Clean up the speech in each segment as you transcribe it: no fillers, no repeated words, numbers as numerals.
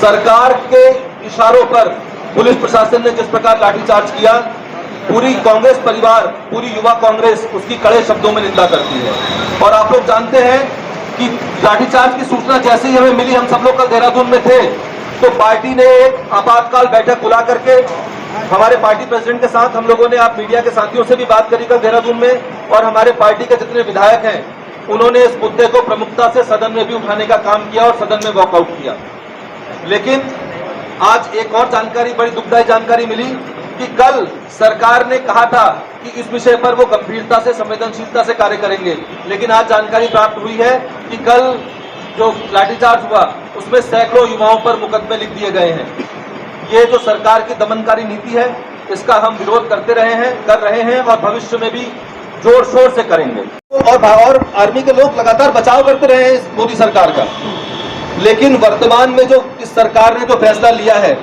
सरकार के इशारों पर पुलिस प्रशासन ने जिस प्रकार लाठीचार्ज किया, पूरी कांग्रेस परिवार, पूरी युवा कांग्रेस उसकी कड़े शब्दों में निंदा करती है। और आप लोग जानते हैं कि लाठीचार्ज की सूचना जैसे ही हमें मिली, हम सब लोग कल देहरादून में थे, तो पार्टी ने एक आपातकाल बैठक बुला करके हमारे पार्टी प्रेसिडेंट के साथ हम लोगों ने, आप मीडिया के साथियों से भी बात करी कल देहरादून में, और हमारे पार्टी के जितने विधायक हैं उन्होंने इस मुद्दे को प्रमुखता से सदन में भी उठाने का काम किया और सदन में वॉकआउट किया। लेकिन आज एक और जानकारी, बड़ी दुखदायी जानकारी मिली कि कल सरकार ने कहा था कि इस विषय पर वो गंभीरता से, संवेदनशीलता से कार्य करेंगे, लेकिन आज जानकारी प्राप्त हुई है कि कल जो लाठीचार्ज हुआ उसमें सैकड़ों युवाओं पर मुकदमे लिख दिए गए हैं। ये जो सरकार की दमनकारी नीति है, इसका हम विरोध कर रहे हैं और भविष्य में भी जोर शोर से करेंगे। और आर्मी के लोग लगातार बचाव करते रहे हैं इस मोदी सरकार का, लेकिन वर्तमान में जो इस सरकार ने जो फैसला लिया है,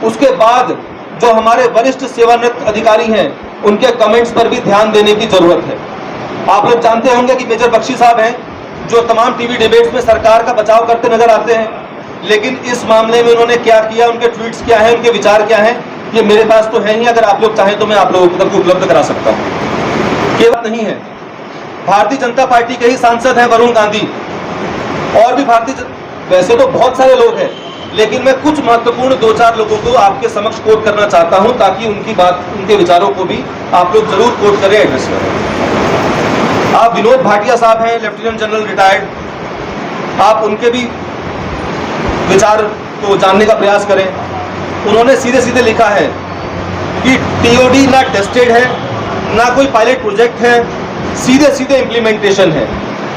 उसके बाद जो हमारे वरिष्ठ सेवानिवृत्त अधिकारी हैं उनके कमेंट्स पर भी ध्यान देने की जरूरत है। आप लोग जानते होंगे कि मेजर बख्शी साहब हैं जो तमाम टीवी डिबेट्स में सरकार का बचाव करते नजर आते हैं, लेकिन इस मामले में उन्होंने क्या किया, उनके ट्वीट्स क्या हैं, उनके विचार क्या हैं, ये मेरे पास तो है ही। अगर आप लोग चाहें तो मैं आप लोगों तक उपलब्ध करा सकता हूँ। केवल नहीं है, भारतीय जनता पार्टी के ही सांसद हैं वरुण गांधी, और भी वैसे तो बहुत सारे लोग हैं, लेकिन मैं कुछ महत्वपूर्ण 2-4 लोगों को आपके समक्ष कोट करना चाहता हूं, ताकि उनकी बात, उनके विचारों को भी आप लोग जरूर कोट करें, एड्रेस करें। आप विनोद भाटिया साहब हैं, लेफ्टिनेंट जनरल रिटायर्ड, आप उनके भी विचार को जानने का प्रयास करें। उन्होंने सीधे सीधे लिखा है कि टीओडी ना टेस्टेड है, ना कोई पायलट प्रोजेक्ट है, सीधे सीधे इम्प्लीमेंटेशन है।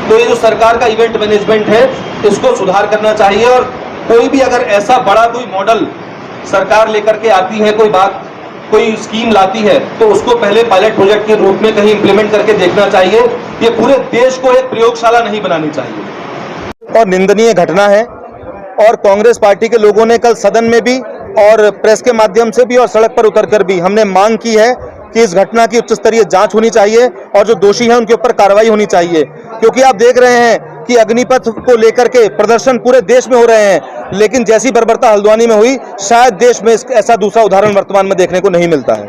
तो ये जो सरकार का इवेंट मैनेजमेंट है, इसको सुधार करना चाहिए। और कोई भी अगर ऐसा बड़ा कोई मॉडल सरकार लेकर के आती है, कोई बात, कोई स्कीम लाती है, तो उसको पहले पायलट प्रोजेक्ट के रूप में कहीं इंप्लीमेंट करके देखना चाहिए। ये पूरे देश को एक प्रयोगशाला नहीं बनानी चाहिए। और निंदनीय घटना है, और कांग्रेस पार्टी के लोगों ने कल सदन में भी और प्रेस के माध्यम से भी और सड़क पर उतरकर भी हमने मांग की है कि इस घटना की उच्च स्तरीय जांच होनी चाहिए और जो दोषी हैं उनके ऊपर कार्रवाई होनी चाहिए। क्योंकि आप देख रहे हैं कि अग्निपथ को लेकर के प्रदर्शन पूरे देश में हो रहे हैं, लेकिन जैसी बर्बरता हल्द्वानी में हुई, शायद देश में ऐसा दूसरा उदाहरण वर्तमान में देखने को नहीं मिलता है।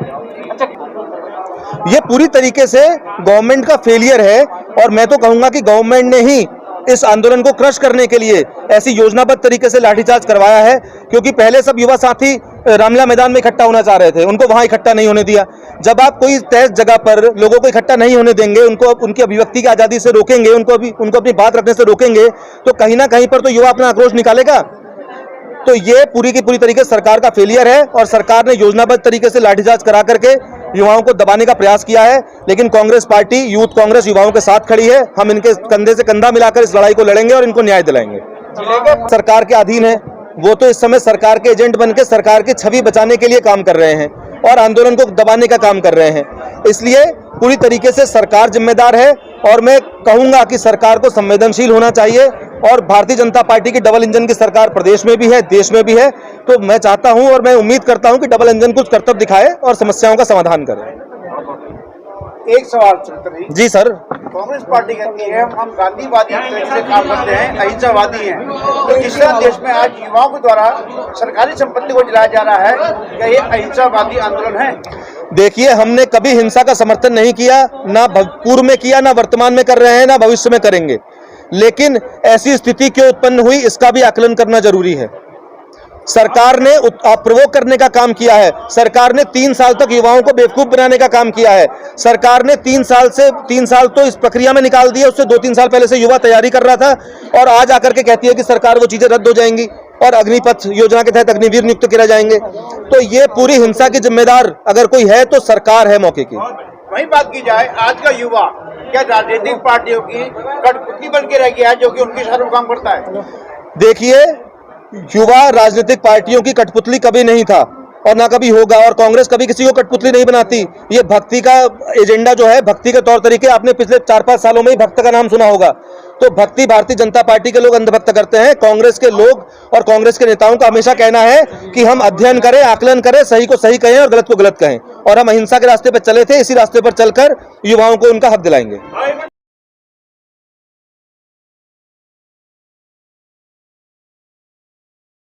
ये पूरी तरीके से गवर्नमेंट का फेलियर है, और मैं तो कहूंगा कि गवर्नमेंट ने ही इस आंदोलन को क्रश करने के लिए ऐसी योजनाबद्ध तरीके से लाठीचार्ज करवाया है। क्योंकि पहले सब युवा साथी रामलीला मैदान में इकट्ठा होना चाह रहे थे, उनको वहां इकट्ठा नहीं होने दिया। जब आप कोई तय जगह पर लोगों को इकट्ठा नहीं होने देंगे, उनको उनकी अभिव्यक्ति की आजादी से रोकेंगे, उनको अपनी बात रखने से रोकेंगे, तो कहीं ना कहीं पर तो युवा अपना आक्रोश निकालेगा। तो ये पूरी की पूरी तरीके से सरकार का फेलियर है, और सरकार ने योजनाबद्ध तरीके से लाठीचार्ज करा करके युवाओं को दबाने का प्रयास किया है। लेकिन कांग्रेस पार्टी, यूथ कांग्रेस युवाओं के साथ खड़ी है। हम इनके कंधे से कंधा मिलाकर इस लड़ाई को लड़ेंगे और इनको न्याय दिलाएंगे। सरकार के अधीन है, वो तो इस समय सरकार के एजेंट बनकर सरकार की छवि बचाने के लिए काम कर रहे हैं और आंदोलन को दबाने का काम कर रहे हैं। इसलिए पूरी तरीके से सरकार जिम्मेदार है, और मैं कहूंगा कि सरकार को संवेदनशील होना चाहिए। और भारतीय जनता पार्टी की डबल इंजन की सरकार प्रदेश में भी है, देश में भी है। तो मैं चाहता हूं और मैं उम्मीद करता हूं कि डबल इंजन कुछ कर्तव्य दिखाए और समस्याओं का समाधान करे। एक सवाल छत्रपति जी सर। कांग्रेस पार्टी कहती है हम गांधीवादी से काम करते हैं, अहिंसावादी हैं, तो जिस तरह देश में आज युवाओं के द्वारा सरकारी संपत्ति को जलाया जा रहा है, क्या ये अहिंसावादी आंदोलन है? देखिए, हमने कभी हिंसा का समर्थन नहीं किया, ना पूर्व में किया, ना वर्तमान में कर रहे हैं, ना भविष्य में करेंगे। लेकिन ऐसी स्थिति क्यों उत्पन्न हुई, इसका भी आकलन करना जरूरी है। सरकार ने प्रोवोक करने का काम किया है। सरकार ने 3 साल तक युवाओं को बेवकूफ बनाने का काम किया है। सरकार ने 3 साल तो इस प्रक्रिया में निकाल दिए। उससे 2-3 साल पहले से युवा तैयारी कर रहा था, और आज आकर के कहती है कि सरकार वो चीजें रद्द हो जाएंगी और अग्निपथ योजना के तहत अग्निवीर नियुक्त किया जाएंगे। तो ये पूरी हिंसा की जिम्मेदार अगर कोई है तो सरकार है मौके की। वही बात की जाए, आज का युवा क्या राजनीतिक पार्टियों की कठपुतली बन के रह गया है, जो कि उनके इशारों पर काम करता है? देखिए, युवा राजनीतिक पार्टियों की कठपुतली कभी नहीं था और ना कभी होगा, और कांग्रेस कभी किसी को कठपुतली नहीं बनाती। ये भक्ति का एजेंडा जो है, भक्ति के तौर तरीके, आपने पिछले 4-5 सालों में ही भक्त का नाम सुना होगा। तो भक्ति भारतीय जनता पार्टी के लोग अंधभक्त करते हैं। कांग्रेस के लोग और कांग्रेस के नेताओं का हमेशा कहना है कि हम अध्ययन करें, आकलन करें, सही को सही कहें और गलत को गलत कहें, और हम अहिंसा के रास्ते पर चले थे, इसी रास्ते पर चलकर युवाओं को उनका हक दिलाएंगे।